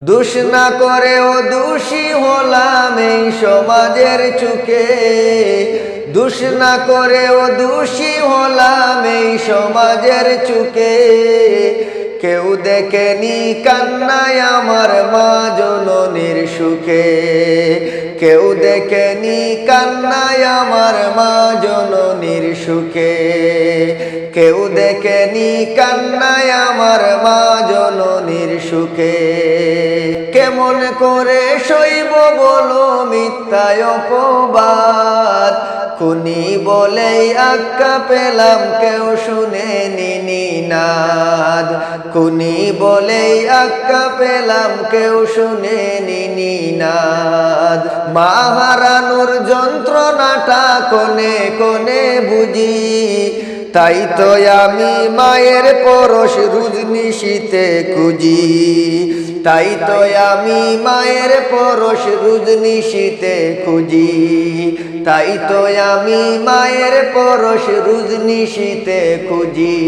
দোষ না করেও দোষী হলাম এই সমাজের চুকে, দোষ না করেও দোষী হলাম এই সমাজের চুকে। কেউ দেখেনি কান্নায় আমার মা জননীর সুখে, কেউ দেখেনি কান্নায় আমার মা জননীর সুখে, কেউ দেখেনি কান্নায় আমার মা জননীর সুখে। কেমন করে সইব বলো মিথ্যায় অপবাদ, খুনি বলেই আক্কা পেলাম কেউ শুনেনি নিনাদ, খুনি বলেই আক্কা পেলাম কেউ শুনেনি নিনাদ। মা হারানোর যন্ত্রণাটা কোনে কোনে বুঝি, তাই তো আমি মায়ের পরশ রুজনিশীতে খুঁজি, তাই তো আমি মায়ের পরশ রুজনিশীতে খুঁজি, তাই তো আমি মায়ের পরশ রুজনিশীতে খুঁজি।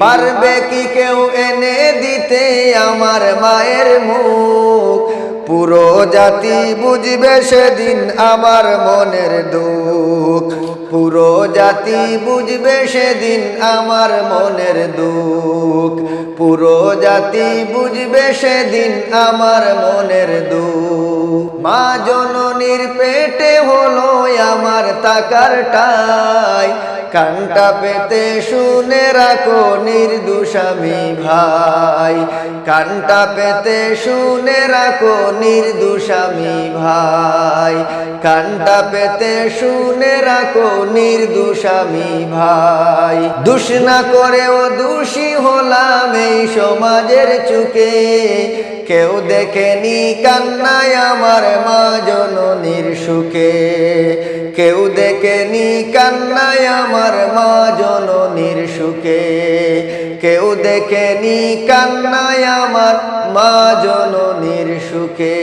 পারবে কি কেউ এনে দিতে আমার মায়ের মুখ, পুরো জাতি বুঝবে সেদিন আমার মনের দুঃখ, পুরো জাতি বুঝবে সেদিন আমার মনের দুঃখ, পুরো জাতি বুঝবে সেদিন আমার মনের দুঃখ। মা জননীর পেটে হলো আমার টাকার ঠাই, কানটা পেতে শুনে রাখো নির্দোষ আমি ভাই, কানটা পেতে শুনে রাখো নির্দোষ আমি ভাই, কানটা পেতে শুনে রাখো নির্দোষ আমি ভাই। দোষ না করেও দোষী হলাম এই সমাজের চুকে, কেউ দেখেনি কান্নায় আমার মা জননীর সুখে, কেউ দেখেনি কান্নায় আমার মা জননীর সুখে, কেউ দেখেনি কান্নায় আমার মা জননীর সুখে।